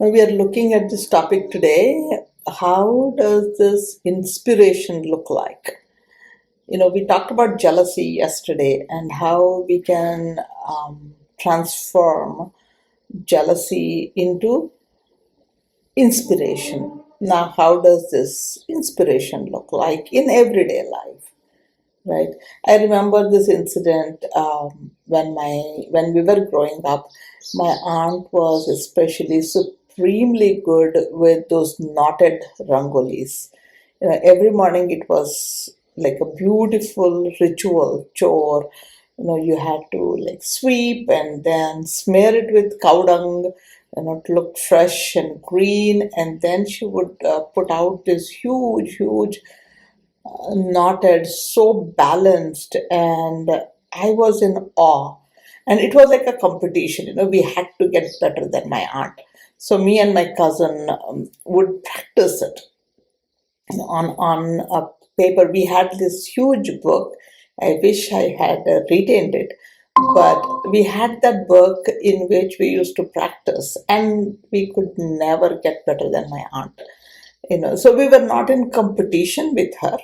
We are looking at this topic today. How does this inspiration look like? We talked about jealousy yesterday and how we can transform jealousy into inspiration. Now, how does this inspiration look like in everyday life? Right. I remember this incident when we were growing up. My aunt was especially supremely good with those knotted rangolis. Every morning it was like a beautiful ritual chore. You had to like sweep and then smear it with cow dung. It looked fresh and green, and then she would put out this huge knotted, so balanced, and I was in awe. And it was like a competition, we had to get better than my aunt. So me and my cousin would practice it on a paper. We had this huge book. I wish I had retained it, but we had that book in which we used to practice, and we could never get better than my aunt. So we were not in competition with her.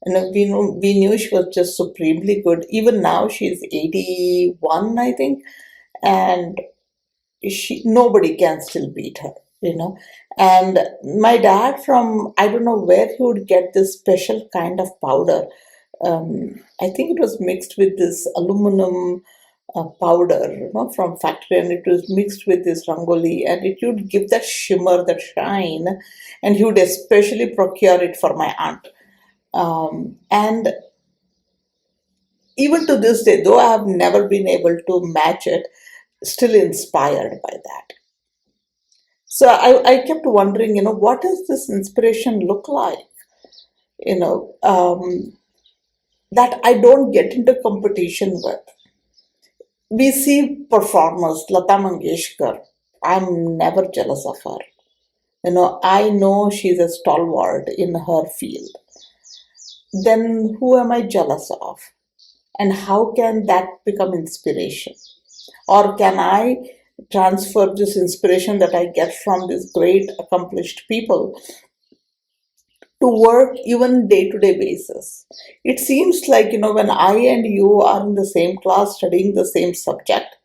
We knew she was just supremely good. Even now, she's 81, I think, and nobody can still beat her. And my dad, from I don't know where he would get this special kind of powder. I think it was mixed with this aluminum powder, from factory, and it was mixed with this rangoli, and it would give that shimmer, that shine, and he would especially procure it for my aunt. And even to this day, though I have never been able to match it, still inspired by that. So I kept wondering, what does this inspiration look like? You know, um, that I don't get into competition with. We see performers, Lata Mangeshkar. I'm never jealous of her. I know she's a stalwart in her field. Then who am I jealous of? And how can that become inspiration? Or can I transfer this inspiration that I get from these great accomplished people to work even day to day basis? It seems like, when I and you are in the same class studying the same subject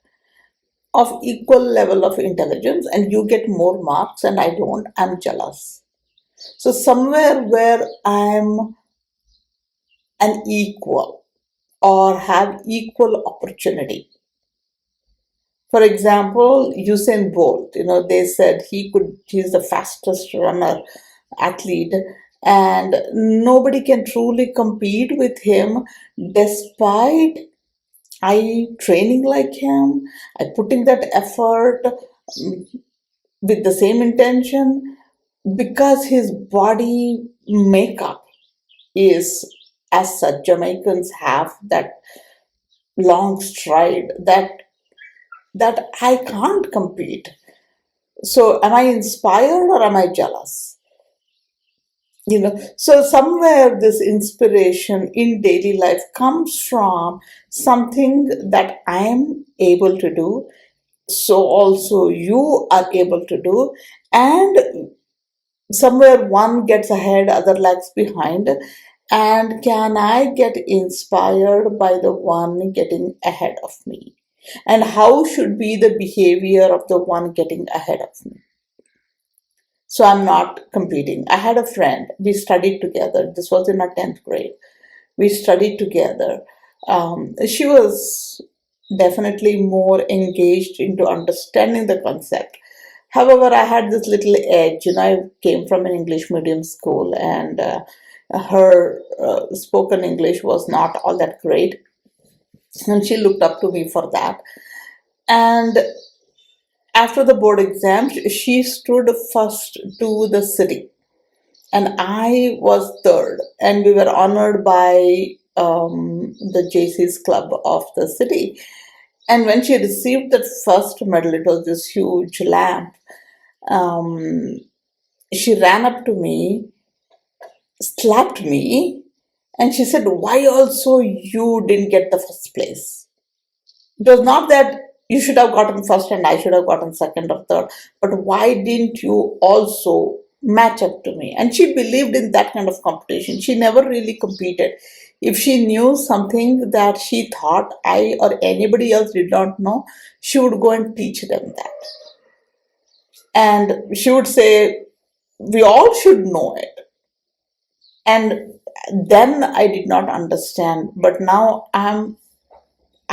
of equal level of intelligence, and you get more marks and I don't, I'm jealous. So, somewhere where I'm an equal or have equal opportunity. For example, Usain Bolt, they said he's the fastest runner athlete, and nobody can truly compete with him despite I training like him, I putting that effort with the same intention, because his body makeup is as such. Jamaicans have that long stride that I can't compete. So am I inspired or am I jealous? So somewhere this inspiration in daily life comes from something that I am able to do. So also you are able to do. And somewhere one gets ahead, other lags behind. And can I get inspired by the one getting ahead of me? And how should be the behavior of the one getting ahead of me? So I'm not competing. I had a friend, we studied together. This was in our 10th grade. We studied together. She was definitely more engaged into understanding the concept. However, I had this little edge. I came from an English medium school, and her spoken English was not all that great. And she looked up to me for that. And after the board exam, she stood first to the city, and I was third. And we were honored by the JC's club of the city. And when she received that first medal, it was this huge lamp. Um, she ran up to me, slapped me, and she said, "Why also you didn't get the first place?" It was not that You should have gotten first and I should have gotten second or third, but why didn't you also match up to me? And she believed in that kind of competition. She never really competed. If she knew something that she thought I or anybody else did not know, she would go and teach them that. And she would say, we all should know it. And then I did not understand, but now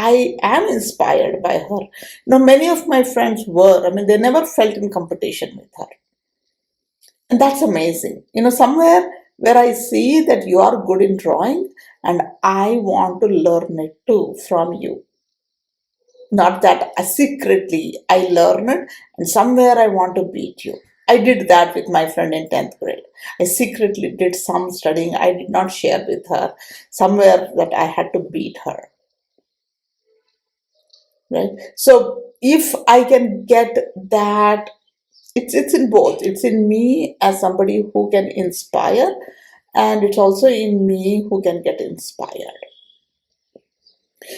I am inspired by her. Many of my friends were, I mean, they never felt in competition with her. And that's amazing. Somewhere where I see that you are good in drawing and I want to learn it too from you. Not that secretly I learn it and somewhere I want to beat you. I did that with my friend in 10th grade. I secretly did some studying I did not share with her, somewhere that I had to beat her. Right? So if I can get that, it's in both. It's in me as somebody who can inspire, and it's also in me who can get inspired.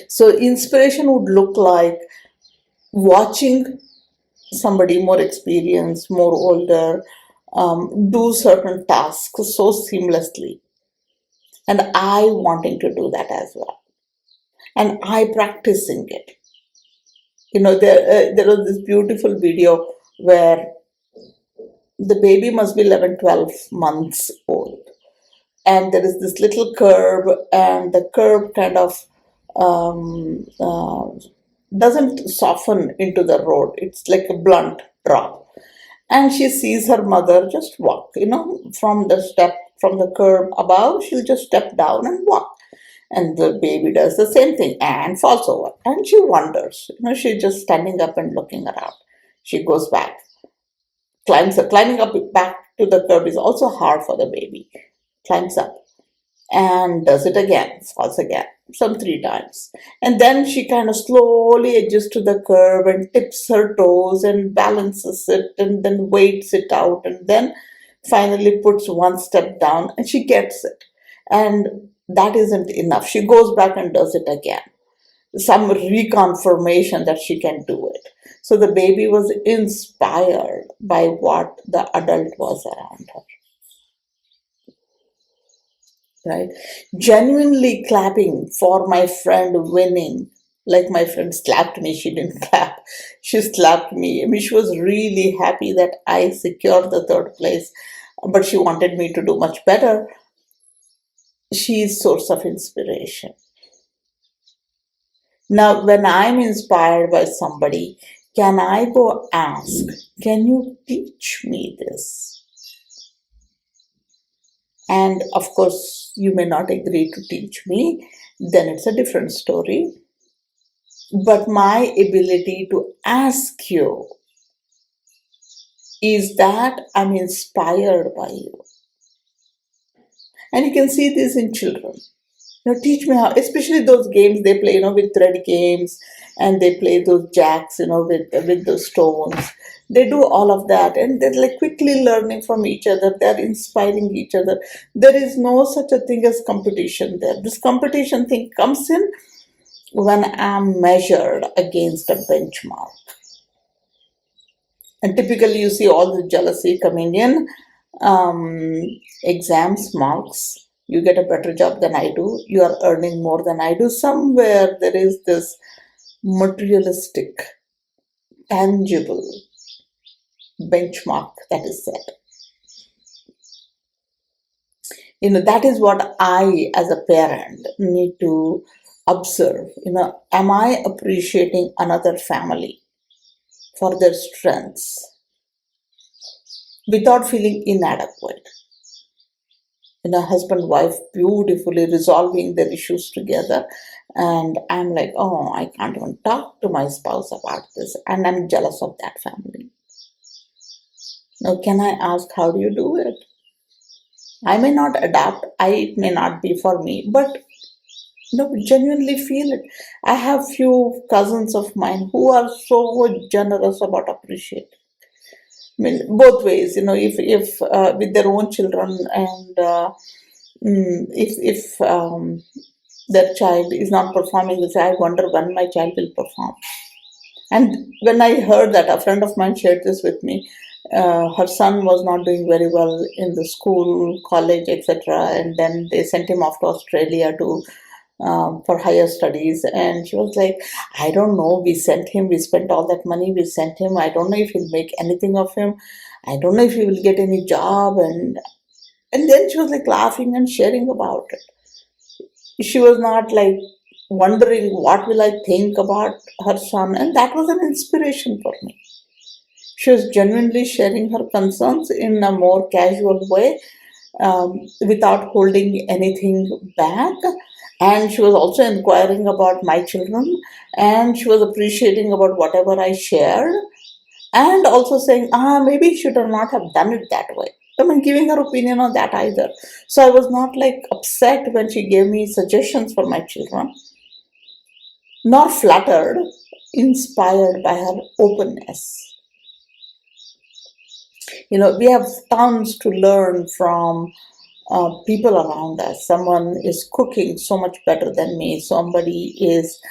So inspiration would look like watching somebody more experienced, more older, do certain tasks so seamlessly, and I wanting to do that as well, and I practicing it. There was this beautiful video where the baby must be 11, 12 months old, and there is this little curb, and the curb kind of um, uh, doesn't soften into the road. It's like a blunt drop. And she sees her mother just walk, from the curb above, she'll just step down and walk. And the baby does the same thing and falls over. And she wonders, she's just standing up and looking around. She goes back, climbing up back to the curb is also hard for the baby. Climbs up and does it again, falls again, some 3 times. And then she kind of slowly adjusts to the curb and tips her toes and balances it and then weights it out and then finally puts one step down and she gets it. And that isn't enough. She goes back and does it again. Some reconfirmation that she can do it. So the baby was inspired by what the adult was around her. Right? Genuinely clapping for my friend winning. Like my friend slapped me, she didn't clap. She slapped me. I mean, she was really happy that I secured the third place, but she wanted me to do much better. She is source of inspiration. Now, when I'm inspired by somebody, can I go ask, can you teach me this? And of course, you may not agree to teach me, then it's a different story. But my ability to ask you is that I'm inspired by you. And you can see this in children. Teach me how, especially those games they play, with thread games, and they play those jacks, with those stones. They do all of that, and they're like quickly learning from each other. They're inspiring each other. There is no such a thing as competition there. This competition thing comes in when I'm measured against a benchmark. And typically, you see all the jealousy coming in. Exams, marks, you get a better job than I do, you are earning more than I do. Somewhere there is this materialistic, tangible benchmark that is set. That is what I, as a parent, need to observe. Am I appreciating another family for their strengths without feeling inadequate? Husband wife beautifully resolving their issues together, and I'm like, oh, I can't even talk to my spouse about this, and I'm jealous of that family. Now, can I ask, how do you do it? I may not adapt, it may not be for me, but genuinely feel it. I have few cousins of mine who are so generous about appreciating. I mean, both ways. If with their own children, and if their child is not performing, they say, I wonder when my child will perform. And when I heard that, a friend of mine shared this with me. Her son was not doing very well in the school, college, etc., and then they sent him off to Australia to for higher studies. And she was like, "I don't know. We sent him. We spent all that money. We sent him. I don't know if he'll make anything of him. I don't know if he will get any job." And then she was like laughing and sharing about it. She was not like wondering what will I think about her son, and that was an inspiration for me. She was genuinely sharing her concerns in a more casual way, without holding anything back. And she was also inquiring about my children, and she was appreciating about whatever I shared, and also saying, maybe you should have not have done it that way. I mean, giving her opinion on that either. So I was not like upset when she gave me suggestions for my children, nor flattered, inspired by her openness. We have tons to learn from people around us. Someone is cooking so much better than me, somebody is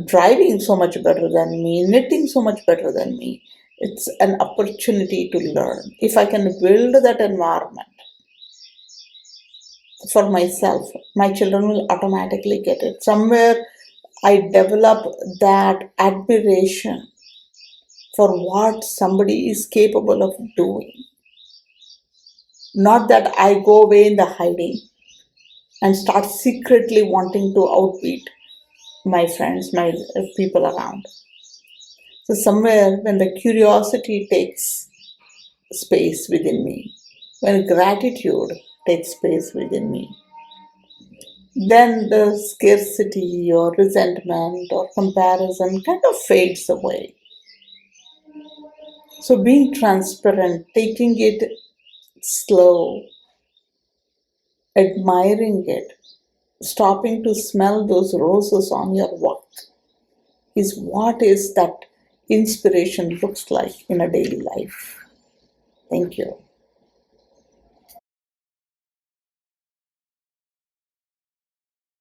driving so much better than me, knitting so much better than me. It's an opportunity to learn. If I can build that environment for myself, my children will automatically get it. Somewhere I develop that admiration for what somebody is capable of doing. Not that I go away in the hiding and start secretly wanting to outbeat my friends, my people around. So, somewhere when the curiosity takes space within me, when gratitude takes space within me, then the scarcity or resentment or comparison kind of fades away. So, being transparent, taking it slow, admiring it, stopping to smell those roses on your walk is what is that inspiration looks like in a daily life. Thank you.